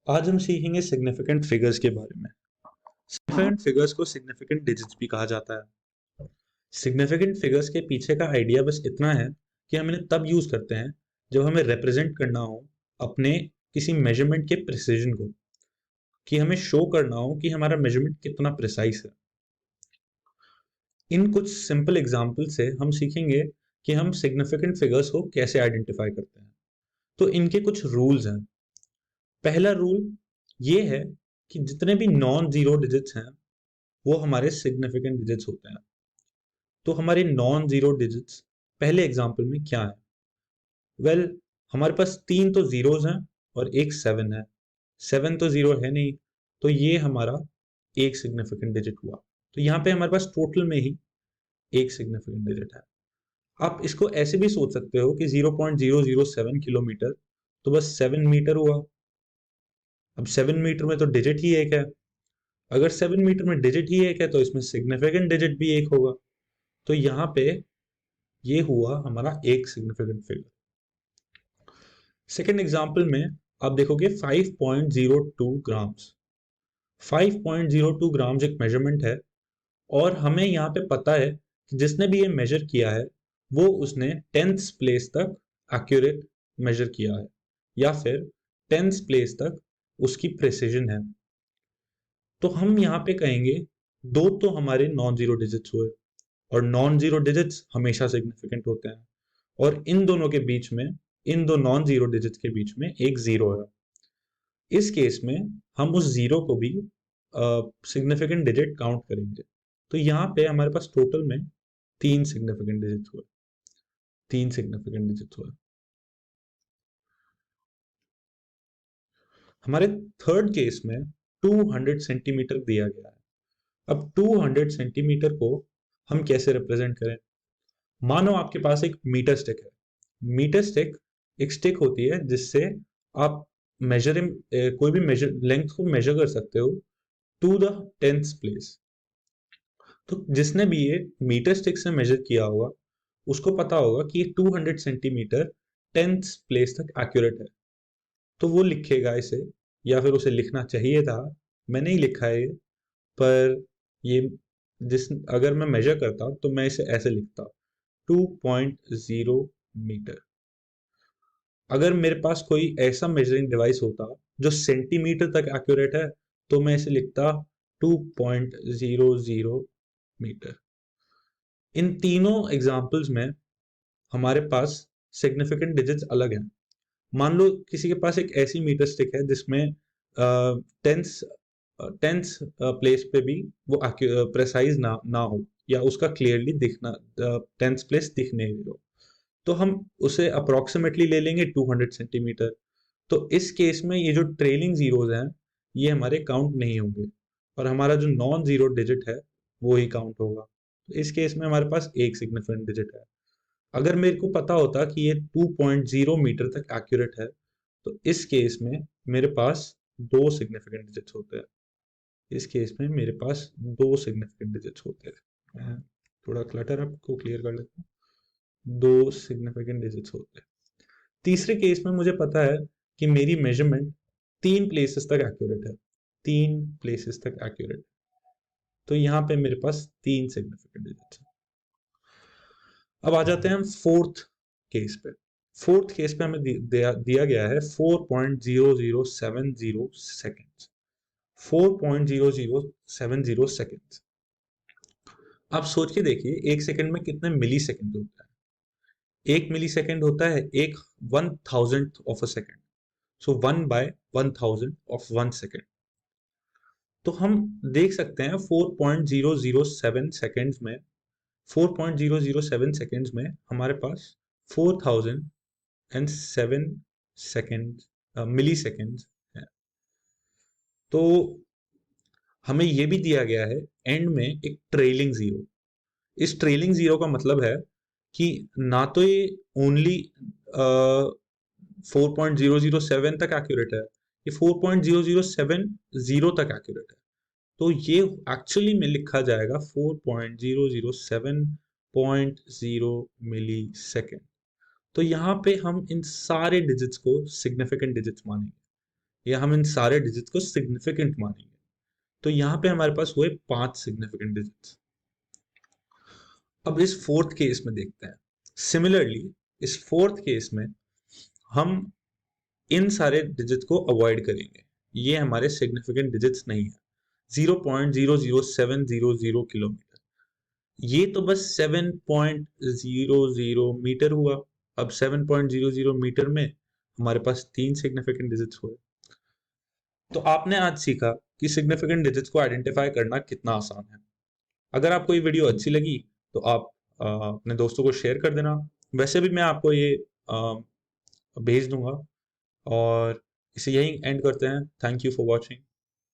आज हम सीखेंगे सिग्निफिकेंट फिगर्स के बारे में। सिग्निफिकेंट फिगर्स को सिग्निफिकेंट डिजिट्स भी कहा जाता है। सिग्निफिकेंट फिगर्स के पीछे का आइडिया बस इतना है कि हम इन्हें तब यूज करते हैं जब हमें रिप्रेजेंट करना हो अपने किसी मेजरमेंट के प्रिसीजन को, कि हमें शो करना हो कि हमारा मेजरमेंट कितना प्रिसाइज है। इन कुछ सिंपल एग्जाम्पल से हम सीखेंगे कि हम सिग्निफिकेंट फिगर्स को कैसे आइडेंटिफाई करते हैं। तो इनके कुछ रूल्स हैं। पहला रूल ये है कि जितने भी नॉन जीरो डिजिट्स हैं वो हमारे सिग्निफिकेंट डिजिट्स होते हैं। तो हमारे नॉन जीरो डिजिट्स पहले एग्जांपल में क्या है? वेल हमारे पास 3 तो जीरोज हैं और एक 7 है। 7 तो जीरो है नहीं, तो ये हमारा एक सिग्निफिकेंट डिजिट हुआ। तो यहाँ पे हमारे पास टोटल में ही एक सिग्निफिकेंट डिजिट है। आप इसको ऐसे भी सोच सकते हो कि 0.007 किलोमीटर तो बस 7 मीटर हुआ। अब 7 मीटर में तो डिजिट ही एक है। अगर 7 मीटर में डिजिट ही एक है तो इसमें सिग्निफिकेंट डिजिट भी एक होगा। तो यहाँ पे ये हुआ हमारा एक सिग्निफिकेंट फिगर। सेकेंड एग्जाम्पल में आप देखोगे 5.02 ग्राम्स। 5.02 ग्राम्स एक मेजरमेंट है और हमें यहाँ पे पता है कि जिसने भी ये मेजर किया है वो उसने 10th प्लेस तक एक्यूरेट मेजर किया है, या फिर 10th प्लेस तक उसकी प्रिसीजन है। तो हम यहाँ पे कहेंगे दो तो हमारे नॉन जीरो डिजिट्स हुए, और नॉन जीरो डिजिट्स हमेशा सिग्निफिकेंट होते हैं, और इन दोनों के बीच में, इन दो नॉन जीरो डिजिट्स के बीच में एक जीरो है। इस केस में हम उस जीरो को भी सिग्निफिकेंट डिजिट काउंट करेंगे। तो यहाँ पे हमारे पास टोटल में तीन सिग्निफिकेंट डिजिट्स हुए। तीन सिग्निफिकेंट डिजिट्स हुए। हमारे थर्ड केस में 200 सेंटीमीटर दिया गया है। अब 200 सेंटीमीटर को हम कैसे रिप्रेजेंट करें? मानो आपके पास एक मीटर स्टिक है। मीटर स्टिक एक स्टिक होती है जिससे आप मेजरिंग कोई भी मेजर लेंथ को मेजर कर सकते हो टू द 10th प्लेस। तो जिसने भी ये मीटर स्टिक से मेजर किया होगा उसको पता होगा कि ये 200 सेंटीमीटर 10th प्लेस तक एक्यूरेट है। तो वो लिखेगा इसे, या फिर उसे लिखना चाहिए था, मैंने ही लिखा है ये, पर ये जिस अगर मैं मेजर करता तो मैं इसे ऐसे लिखता 2.0 मीटर। अगर मेरे पास कोई ऐसा मेजरिंग डिवाइस होता जो सेंटीमीटर तक एक्यूरेट है तो मैं इसे लिखता 2.00 मीटर। इन तीनों एग्जाम्पल्स में हमारे पास सिग्निफिकेंट डिजिट्स अलग हैं। मान लो किसी के पास एक ऐसी मीटर स्टिक है जिसमें टेंस टेंस प्लेस पे भी वो प्रेसाइज ना हो, या उसका क्लियरली दिखना, टेंस प्लेस दिखने हो, तो हम उसे अप्रोक्सीमेटली ले लेंगे 200 सेंटीमीटर। तो इस केस में ये जो ट्रेलिंग जीरोज हैं ये हमारे काउंट नहीं होंगे, और हमारा जो नॉन जीरो डिजिट है वो ही काउंट होगा। तो इस केस में हमारे पास एक सिग्निफिकेंट डिजिट है। अगर मेरे को पता होता कि ये 2.0 मीटर तक एक्यूरेट है तो इस केस में मेरे पास दो सिग्निफिकेंट डिजिट्स होते हैं। इस केस में मेरे पास दो सिग्निफिकेंट डिजिट्स होते हैं। मैं थोड़ा क्लटर आपको क्लियर कर लेता हूँ। दो सिग्निफिकेंट डिजिट्स होते हैं। तीसरे केस में मुझे पता है कि मेरी मेजरमेंट तीन प्लेसेस तक एक्यूरेट है। तीन प्लेसेस तक एक्यूरेट। तो यहाँ पे मेरे पास तीन सिग्निफिकेंट डिजिट्स हैं। अब आ जाते हैं हम फोर्थ केस पे। फोर्थ केस पे हमें दिया गया है 4.0070 सेकेंड्स। 4.0070 सेकेंड्स। आप सोच के देखिए एक सेकंड में कितने मिली सेकंड होता है? एक मिली सेकंड होता है एक 1,000th of a second. So 1/1000 of 1 second. तो हम देख सकते हैं 4.007 सेकेंड्स में, 4.007 सेकेंड्स में हमारे पास 4007 सेकेंड मिली सेकेंड है। तो हमें यह भी दिया गया है एंड में एक ट्रेलिंग जीरो। इस ट्रेलिंग जीरो का मतलब है कि ना तो ये ओनली 4.007 तक एक्यूरेट है, ये 4.0070 तक एक्यूरेट है। तो ये एक्चुअली में लिखा जाएगा 4.007.0 मिली सेकेंड। तो यहाँ पे हम इन सारे डिजिट्स को सिग्निफिकेंट डिजिट्स मानेंगे। या हम इन सारे डिजिट को सिग्निफिकेंट मानेंगे। तो यहाँ पे हमारे पास हुए 5 सिग्निफिकेंट डिजिट्स। अब इस फोर्थ केस में देखते हैं। सिमिलरली इस फोर्थ केस में हम इन सारे डिजिट को अवॉइड करेंगे, ये हमारे सिग्निफिकेंट डिजिट्स नहीं है। 0.00700 किलोमीटर, ये तो बस 7.00 मीटर हुआ। अब 7.00 मीटर में हमारे पास 3 सिग्निफिकेंट डिजिट्स हुए। तो आपने आज सीखा कि सिग्निफिकेंट डिजिट्स को आइडेंटिफाई करना कितना आसान है। अगर आपको ये वीडियो अच्छी लगी तो आप अपने दोस्तों को शेयर कर देना। वैसे भी मैं आपको ये भेज दूंगा, और इसे यही एंड करते हैं। Thank you for watching.